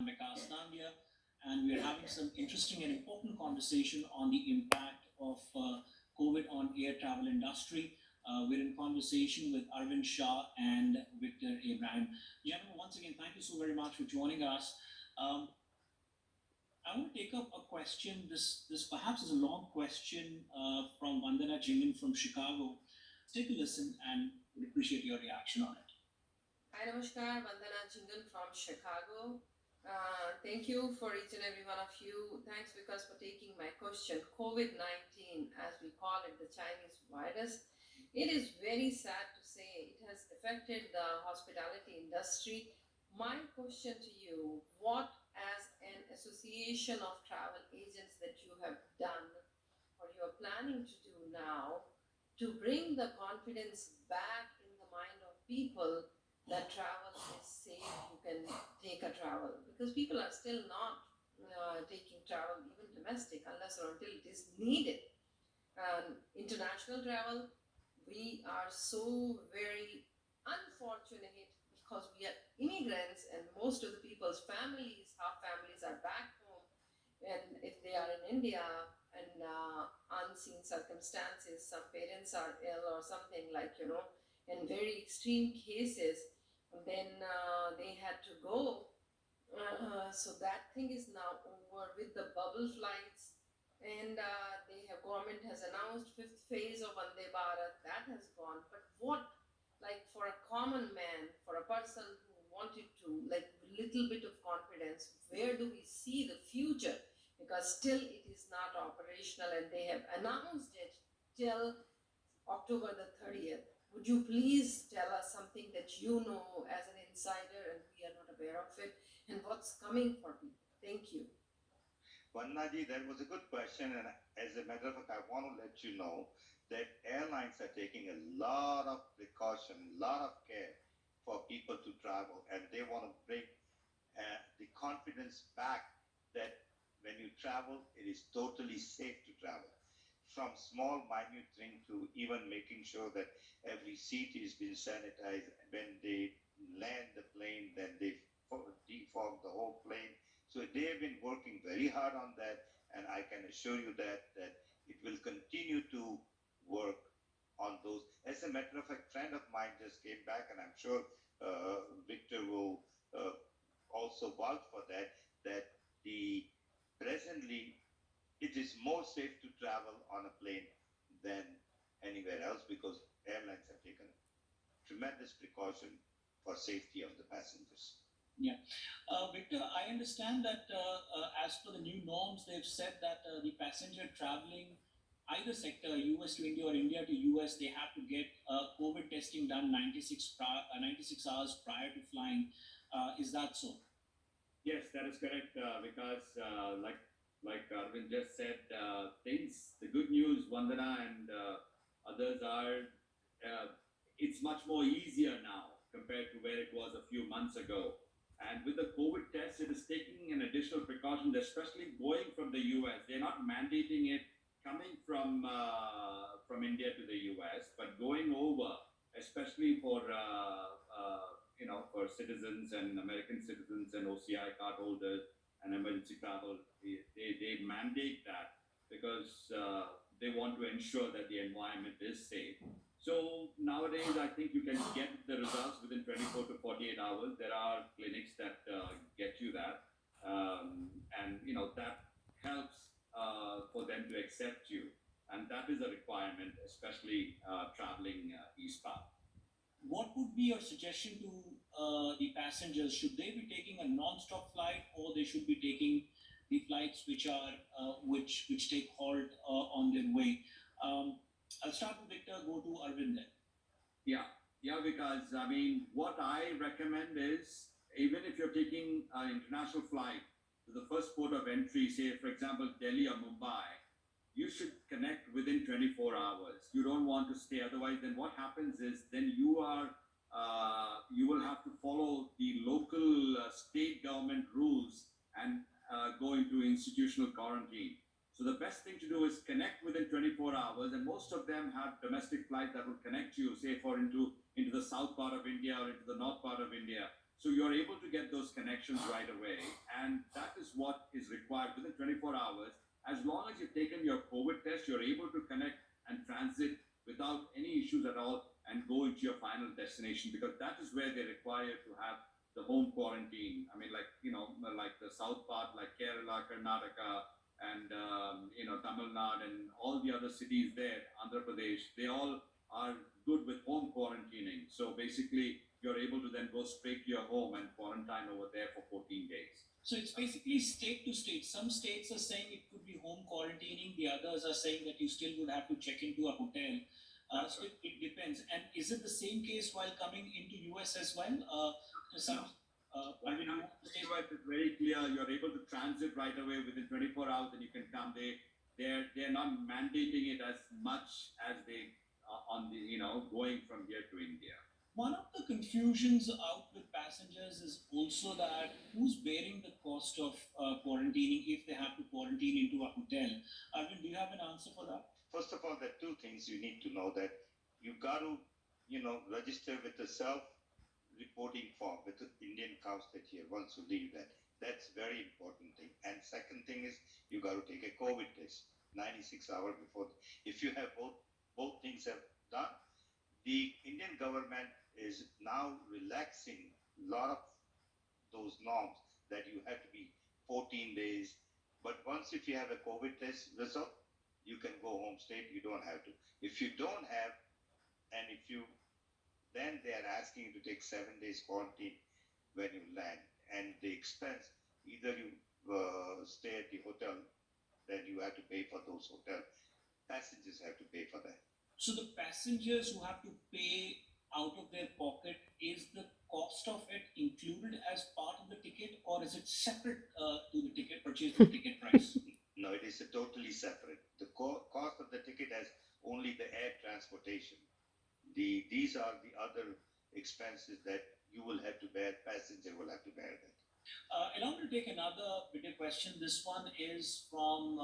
Vikas Nandya, and we're having some interesting and important conversation on the impact of COVID on air travel industry. We're in conversation with Arvind Shah and Victor Abraham. Gentlemen, once again, thank you so very much for joining us. Um, I want to take up a question. This perhaps is a long question from Vandana Jingan from Chicago. Take a listen and would appreciate your reaction on it. Hi, Namaskar. Vandana Jingan from Chicago. Thank you for each and every one of you. Thanks because for taking my question. COVID-19, as we call it, the Chinese virus, it is very sad to say it has affected the hospitality industry. My question to you, what as an association of travel agents that you have done or you are planning to do now to bring the confidence back in the mind of people that travel is safe, you can take a travel because people are still not taking travel, even domestic, unless or until it is needed. International travel, we are so very unfortunate because we are immigrants and most of the people's families, half families are back home. And if they are in India and unseen circumstances, some parents are ill or something like, in very extreme cases, then they had to go. So that thing is now over with the bubble flights, and they have government has announced fifth phase of Vande Bharat. That has gone. But what, like for a common man, for a person who wanted to like little bit of confidence, where do we see the future? Because still it is not operational, and they have announced it till October the 30th. Would you please tell us something that you know as an insider and we are not aware of it, and what's coming for people? Thank you. Vannaji, that was a good question, and as a matter of fact, I want to let you know that airlines are taking a lot of precaution, a lot of care for people to travel, and they want to bring the confidence back that when you travel, it is totally safe to travel. From small, minute thing to even making sure that every seat is being sanitized. When they land the plane, then they defog the whole plane. So they have been working very hard on that, and I can assure you that it will continue to work on those. As a matter of fact, a friend of mine just came back, and I'm sure Victor will also vouch for that. That the presently it is more safe to travel on a plane than anywhere else because airlines have taken tremendous precaution for safety of the passengers. Yeah. Victor, I understand that as per the new norms, they've said that the passenger traveling either sector, US to India or India to US, they have to get COVID testing done 96 hours prior to flying. Is that so? Yes, that is correct. Because like Arvind just said, things. The good news, Vandana and others are, it's much more easier now compared to where it was a few months ago. And with the COVID test, it is taking an additional precaution, especially going from the US. They're not mandating it coming from India to the US, but going over, especially for for citizens and American citizens and OCI card holders and emergency travel, they mandate that because they want to ensure that the environment is safe. So nowadays, I think you can get the results within 24 to 48 hours. There are clinics that get you that, and that helps for them to accept you, and that is a requirement, especially traveling eastbound. What would be your suggestion to the passengers? Should they be taking a non-stop flight, or they should be taking the flights which are which take halt on their way? I'll start with Victor. Go to Arvind then. Yeah, yeah, because I mean, what I recommend is even if you're taking an international flight to the first port of entry, say for example Delhi or Mumbai, you should connect within 24 hours. You don't want to stay, otherwise, then what happens is then you will have to follow the local state government rules and go into institutional quarantine. So the best thing to do is connect within 24 hours, and most of them have domestic flights that will connect you, say for into the south part of India or into the north part of India. So you're able to get those connections right away, and that is what is required within 24 hours. As long as you've taken your COVID test, you're able to connect and transit without any issues at all and go into your final destination, because that is where they're required to have the home quarantine. I mean, like, like the south part, like Kerala, Karnataka, and Tamil Nadu, and all the other cities there, Andhra Pradesh, they all are good with home quarantining. So basically, you're able to then go straight to your home and quarantine over there for 14 days. So it's basically state to state. Some states are saying it could be home quarantining. The others are saying that you still would have to check into a hotel. So it depends. And is it the same case while coming into US as well? Some, I mean, you want to say- It's very clear. You're able to transit right away within 24 hours, and you can come. They're not mandating it as much as they on the going from here to India. One of the confusions out with passengers is also that who's bearing the cost of quarantining if they have to quarantine into a hotel. Arvind, do you have an answer for that? First of all, there are two things you need to know: that you got to, register with the self-reporting form with the Indian consulate here once you leave that. That's very important thing. And second thing is you got to take a COVID test 96 hours before. If you have both things have done, the Indian government is now relaxing a lot of those norms that you have to be 14 days. But once if you have a COVID test result, you can go home straight. You don't have to. If you don't have, and if you, then they are asking you to take 7 days quarantine when you land, and the expense, either you stay at the hotel, then you have to pay for those hotel. Passengers have to pay for that. So the passengers who have to pay out of their pocket, is the cost of it included as part of the ticket, or is it separate to the ticket purchase, the ticket price? No, it is totally separate. The cost of the ticket has only the air transportation. These are the other expenses that you will have to bear. Passenger will have to bear that. Allow me to take another video question. This one is from